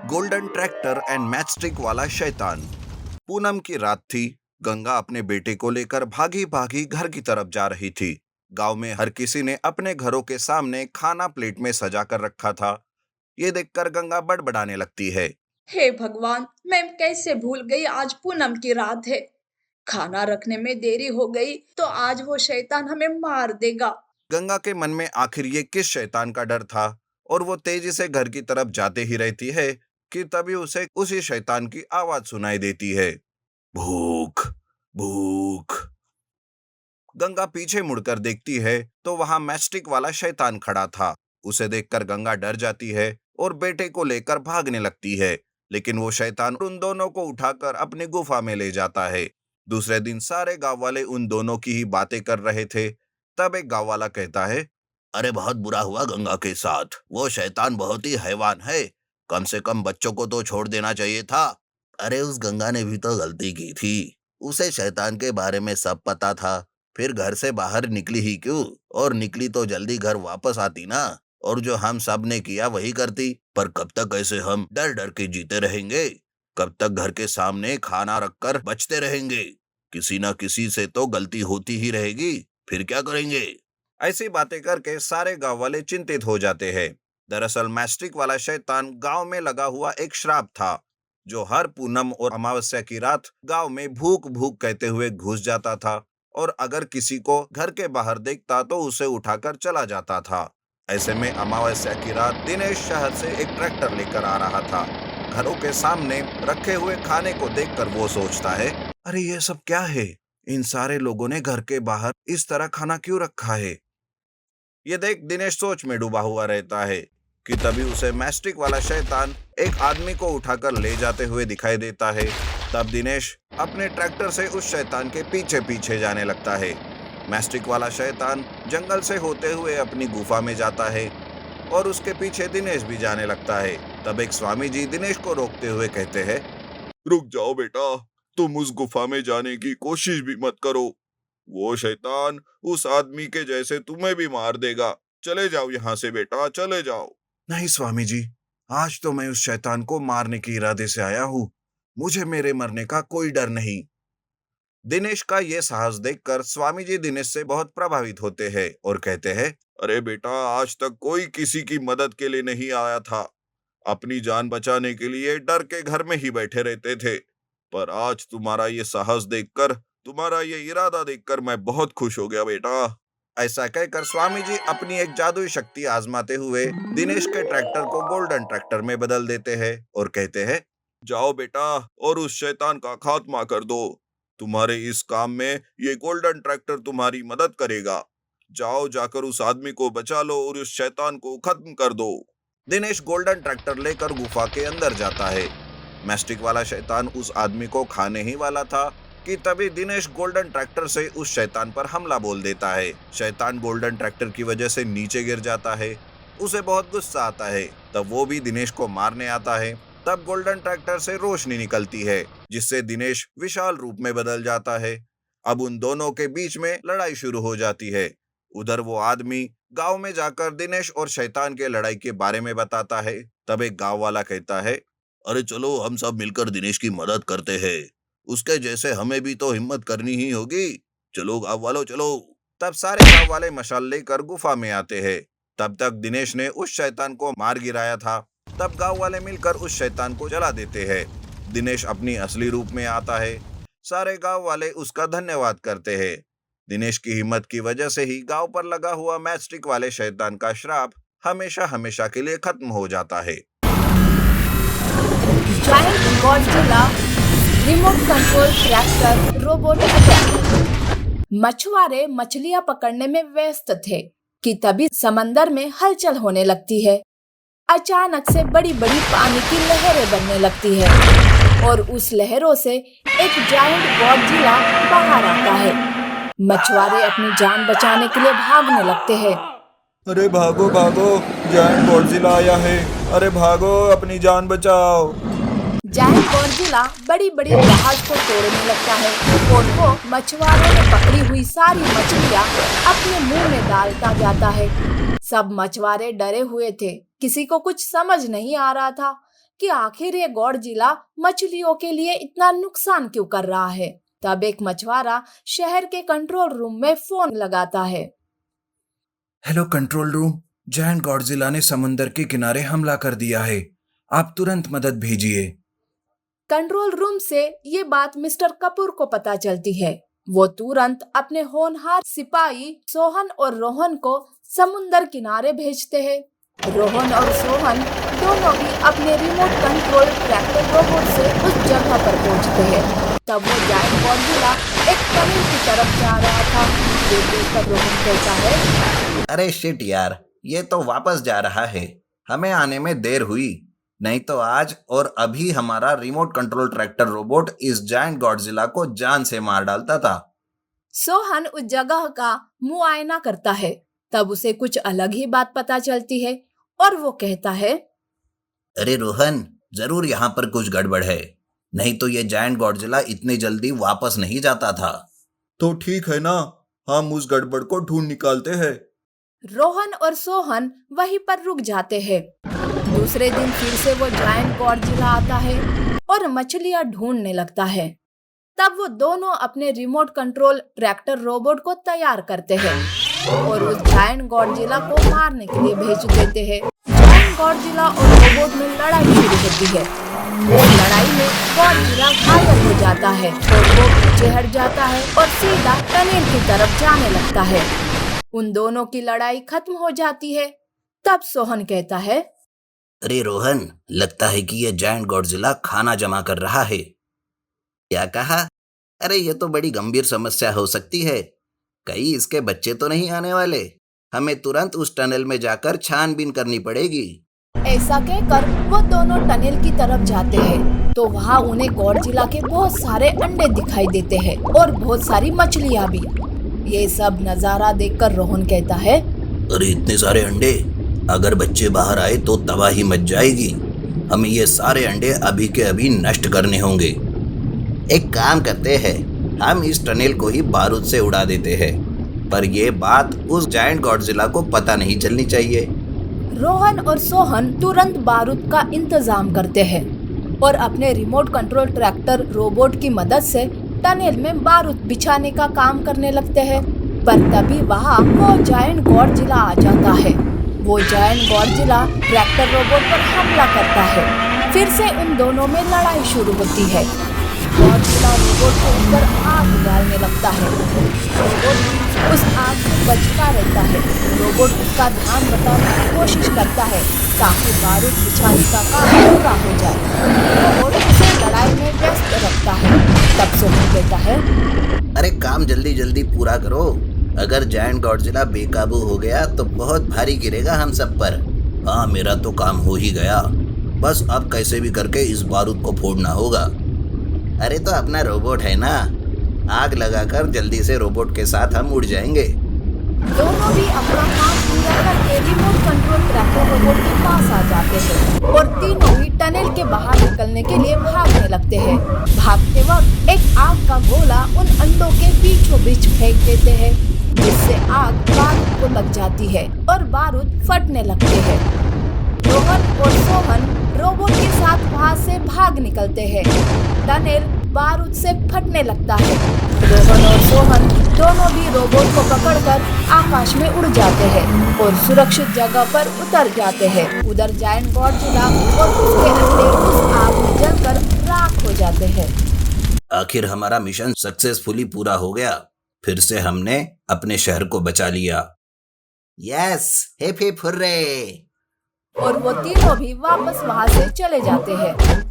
Golden tractor and matchstick वाला शैतान। पूनम की रात थी। गंगा अपने बेटे को लेकर भागी भागी घर की तरफ जा रही थी। गांव में हर किसी ने अपने घरों के सामने खाना प्लेट में सजा कर रखा था। ये देखकर गंगा बड़बड़ाने लगती है। हे भगवान, मैं कैसे भूल गई आज पूनम की रात है। खाना रखने में देरी हो गई तो आज वो शैतान हमें मार देगा। गंगा के मन में आखिर ये किस शैतान का डर था, और वो तेजी से घर की तरफ जाते ही रहती है कि तभी उसे उसी शैतान की आवाज सुनाई देती है। भूख, भूख। गंगा पीछे मुड़कर देखती है तो वहां मैचस्टिक वाला शैतान खड़ा था। उसे देखकर गंगा डर जाती है और बेटे को लेकर भागने लगती है, लेकिन वो शैतान उन दोनों को उठाकर अपनी गुफा में ले जाता है। दूसरे दिन सारे गांव वाले उन दोनों की ही बातें कर रहे थे। तब एक गांव वाला कहता है, अरे बहुत बुरा हुआ गंगा के साथ, वो शैतान बहुत ही हैवान है। कम से कम बच्चों को तो छोड़ देना चाहिए था। अरे उस गंगा ने भी तो गलती की थी, उसे शैतान के बारे में सब पता था, फिर घर से बाहर निकली ही क्यों? और निकली तो जल्दी घर वापस आती ना, और जो हम सब ने किया वही करती। पर कब तक ऐसे हम डर डर के जीते रहेंगे? कब तक घर के सामने खाना रखकर बचते रहेंगे? किसी ना किसी से तो गलती होती ही रहेगी, फिर क्या करेंगे? ऐसी बातें करके सारे गांव वाले चिंतित हो जाते हैं। दरअसल मैस्टिक वाला शैतान गांव में लगा हुआ एक श्राप था, जो हर पूनम और अमावस्या की रात गांव में भूख भूख कहते हुए घुस जाता था, और अगर किसी को घर के बाहर देखता तो उसे उठाकर चला जाता था। ऐसे में अमावस्या की रात दिनेश शहर से एक ट्रैक्टर लेकर आ रहा था। घरों के सामने रखे हुए खाने को देखकर वो सोचता है, अरे ये सब क्या है? इन सारे लोगों ने घर के बाहर इस तरह खाना क्यों रखा है? ये देख दिनेश सोच में डूबा हुआ रहता है कि तभी उसे मैस्टिक वाला शैतान एक आदमी को उठाकर ले जाते हुए दिखाई देता है। तब दिनेश अपने ट्रैक्टर से उस शैतान के पीछे पीछे जाने लगता है। मैस्टिक वाला शैतान जंगल से होते हुए अपनी गुफा में जाता है और उसके पीछे दिनेश भी जाने लगता है। तब एक स्वामी जी दिनेश को रोकते हुए कहते हैं, रुक जाओ बेटा, तुम उस गुफा में जाने की कोशिश भी मत करो। वो शैतान उस आदमी के जैसे तुम्हें भी मार देगा। चले जाओ यहाँ से बेटा, चले जाओ। नहीं स्वामी जी, आज तो मैं उस शैतान को मारने के इरादे से आया हूँ। मुझे मेरे मरने का कोई डर नहीं। दिनेश का ये साहस देखकर स्वामी जी दिनेश से बहुत प्रभावित होते हैं और कहते हैं, अरे बेटा, आज तक कोई किसी की मदद के लिए नहीं आया था। अपनी जान बचाने के लिए डर के घर में ही बैठे रहते थे। पर आज तुम्हारा ये साहस देखकर, तुम्हारा ये इरादा देखकर मैं बहुत खुश हो गया बेटा। ऐसा कहकर स्वामी जी अपनी एक जादुई शक्ति आजमाते हुए दिनेश के ट्रैक्टर को गोल्डन ट्रैक्टर में बदल देते हैं और कहते हैं, जाओ बेटा और उस शैतान का खात्मा कर दो। तुम्हारे इस काम में ये गोल्डन ट्रैक्टर तुम्हारी मदद करेगा। जाओ, जाकर उस आदमी को बचा लो और उस शैतान को खत्म कर दो। दिनेश गोल्डन ट्रैक्टर लेकर गुफा के अंदर जाता है। मैस्टिक वाला शैतान उस आदमी को खाने ही वाला था कि तभी दिनेश गोल्डन ट्रैक्टर से उस शैतान पर हमला बोल देता है। शैतान गोल्डन ट्रैक्टर की वजह से नीचे गिर जाता है। उसे बहुत गुस्सा आता है। तब वो भी दिनेश को मारने आता है। तब गोल्डन ट्रैक्टर से रोशनी निकलती है, जिससे दिनेश विशाल रूप में बदल जाता है। अब उन दोनों के बीच में लड़ाई शुरू हो जाती है। उधर वो आदमी गांव में जाकर दिनेश और शैतान के लड़ाई के बारे में बताता है। तब एक गांव वाला कहता है, अरे चलो हम सब मिलकर दिनेश की मदद करते हैं। उसके जैसे हमें भी तो हिम्मत करनी ही होगी। चलो गांव वालों, चलो। तब सारे गांव वाले मशाल लेकर गुफा में आते हैं। तब तक दिनेश ने उस शैतान को मार गिराया था। तब गांव वाले मिलकर उस शैतान को जला देते हैं। दिनेश अपनी असली रूप में आता है। सारे गांव वाले उसका धन्यवाद करते हैं। दिनेश की हिम्मत की वजह से ही गांव पर लगा हुआ मैचस्टिक वाले शैतान का श्राप हमेशा हमेशा के लिए खत्म हो जाता है। Giant Godzilla remote control tractor robot attack. मछुआरे मछलियां पकड़ने में व्यस्त थे कि तभी समंदर में हलचल होने लगती है। अचानक से बड़ी बड़ी पानी की लहरें बनने लगती है और उस लहरों से एक जायंट गॉडजिला बाहर आता है। मछुआरे अपनी जान बचाने के लिए भागने लगते हैं। अरे भागो भागो, जायंट गॉडजिला आया है। अरे भागो, अपनी जान बचाओ। जायंट गॉडजिला बड़ी बड़ी जहाज को तोड़ने लगता है और वो मछुआरों ने पकड़ी हुई सारी मछलियां अपने मुंह में डालता जाता है। सब मछुआरे डरे हुए थे, किसी को कुछ समझ नहीं आ रहा था, कि आखिर ये गॉडजिला मछलियों के लिए इतना नुकसान क्यों कर रहा है। तब एक मछुआरा शहर के कंट्रोल रूम में फोन लगाता है। Hello control room, giant Godzilla ने समुंदर के किनारे हमला कर दिया है। आप तुरंत मदद भेजिए। कंट्रोल रूम से ये बात मिस्टर कपूर को पता चलती है। वो तुरंत अपने होनहार सिपाही सोहन और रोहन को समुंदर किनारे भेजते हैं। रोहन और सोहन दोनों भी अपने रिमोट कंट्रोल ट्रैक्टर रोबोट से उस जगह पर पहुंचते हैं। तब वो जायंट गॉडजिला एक टनल की तरफ जा रहा था। ये देखकर रोहन कहता है, अरे शिट यार, ये तो वापस जा रहा है। हमें आने में देर हुई, नहीं तो आज और अभी हमारा रिमोट कंट्रोल ट्रैक्टर रोबोट इस जायंट गॉडजिला को जान से मार डालता था। सोहन उस जगह का मुआयना करता है। तब उसे कुछ अलग ही बात पता चलती है और वो कहता है, अरे रोहन, जरूर यहाँ पर कुछ गड़बड़ है, नहीं तो ये जायंट गॉडजिला इतनी जल्दी वापस नहीं जाता था। तो ठीक है ना, हम उस गड़बड़ को ढूंढ निकालते हैं। रोहन और सोहन वहीं पर रुक जाते हैं। दूसरे दिन फिर से वो जायंट गॉडजिला आता है और मछलियां ढूंढने लगता है। तब वो दोनों अपने रिमोट कंट्रोल ट्रैक्टर रोबोट को तैयार करते हैं और उस जायंट गॉडजिला को मारने के लिए भेज देते हैं। जायंट गॉडजिला और रोबोट में लड़ाई शुरू होती है। लड़ाई में गॉडजिला घायल हो जाता है और वो पीछे हट जाता है और सीधा टनल की तरफ जाने लगता है। उन दोनों की लड़ाई खत्म हो जाती है। तब सोहन कहता है, अरे रोहन, लगता है कि ये जायंट गॉडजिला खाना जमा कर रहा है। क्या कहा? अरे ये तो बड़ी गंभीर समस्या हो सकती है। कहीं इसके बच्चे तो नहीं आने वाले। हमें तुरंत उस टनल में जाकर छानबीन करनी पड़ेगी। ऐसा कहकर वो दोनों टनल की तरफ जाते हैं तो वहाँ उन्हें गॉडजिला के बहुत सारे अंडे दिखाई देते हैं और बहुत सारी मछलियाँ भी। ये सब नजारा देखकर रोहन कहता है, अरे इतने सारे अंडे, अगर बच्चे बाहर आए तो तबाही मच जाएगी। हमें ये सारे अंडे अभी के अभी नष्ट करने होंगे। एक काम करते हैं, हम इस टनल को ही बारूद से उड़ा देते हैं, पर ये बात उस जायंट गॉडजिला को पता नहीं चलनी चाहिए। रोहन और सोहन तुरंत बारूद का इंतजाम करते हैं और अपने रिमोट कंट्रोल ट्रैक्टर रोबोट की मदद से टनल में बारूद बिछाने का काम करने लगते हैं। पर तभी वहाँ वो जायंट गॉडजिला आ जाता है। वो जायंट गॉडजिला ट्रैक्टर रोबोट पर हमला करता है। फिर से उन दोनों में लड़ाई शुरू होती है। गॉडजिला रोबोट के ऊपर आग डालने लगता है। रोबोट उस आग से बचता रहता है। रोबोट उसका ध्यान बटाने की कोशिश करता है ताकि बारूद बिछाने का काम पूरा हो जाए। रोबोट उसे लड़ाई में व्यस्त रखता है। तब सोहन कहता है, अरे काम जल्दी जल्दी पूरा करो। अगर जायंट गॉडजिला बेकाबू हो गया तो बहुत भारी गिरेगा हम सब पर। हाँ, मेरा तो काम हो ही गया। बस अब कैसे भी करके इस बारूद को फोड़ना होगा। अरे तो अपना रोबोट है ना, आग लगाकर जल्दी से रोबोट के साथ हम उड़ जाएंगे। दोनों भी अपना काम पूरा करके रिमोट कंट्रोल ट्रैक्टर रोबोट के पास आ जाते हैं और तीनों ही टनल के बाहर निकलने के लिए भागने लगते हैं। भागते वक्त एक आग का गोला उन अंडों के बीचों बीच फेंक देते हैं, जिससे आग बारूद को लग जाती है और बारूद फटने लगते हैं। रोहन और सोहन रोबोट के साथ वहाँ से भाग निकलते हैं। टनल बारूद से फटने लगता है। रोहन और सोहन दोनों भी रोबोट को पकड़कर आकाश में उड़ जाते हैं और सुरक्षित जगह पर उतर जाते हैं। उधर जायंट गॉडजिला और उसके अंडे उस आग में जलकर राख हो जाते हैं। आखिर हमारा मिशन सक्सेसफुली पूरा हो गया। फिर से हमने अपने शहर को बचा लिया। Yes, hip hip hurray. और वो तीनों भी वापस वहाँ से चले जाते हैं।